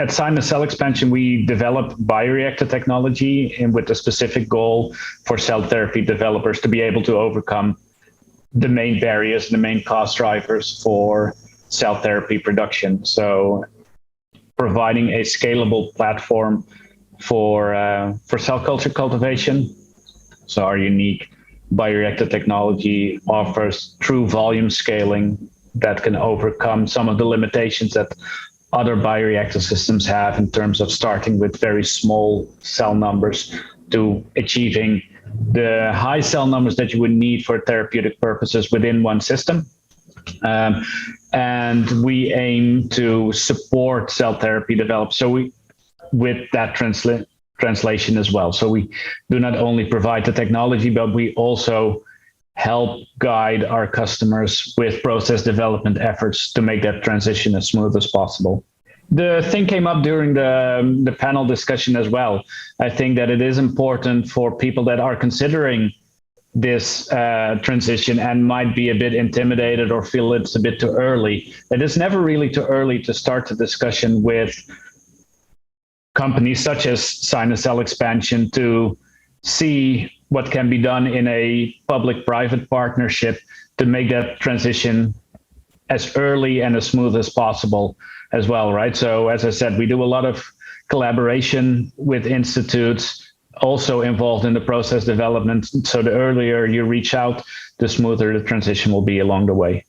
at Scinus Cell Expansion, we develop bioreactor technology and with a specific goal for cell therapy developers to be able to overcome the main barriers, the main cost drivers for cell therapy production. So providing a scalable platform for cell culture cultivation. So our unique bioreactor technology offers true volume scaling that can overcome some of the limitations that other bioreactor systems have in terms of starting with very small cell numbers to achieving the high cell numbers that you would need for therapeutic purposes within one system. And we aim to support cell therapy development. So we, with that translation as well. So we do not only provide the technology, but we also help guide our customers with process development efforts to make that transition as smooth as possible. The thing came up during the panel discussion as well. I think that it is important for people that are considering this transition and might be a bit intimidated or feel it's a bit too early. It is never really too early to start the discussion with companies such as Scinus Cell Expansion to see what can be done in a public-private partnership to make that transition as early and as smooth as possible as well, right? So as I said, we do a lot of collaboration with institutes also involved in the process development. So the earlier you reach out, the smoother the transition will be along the way.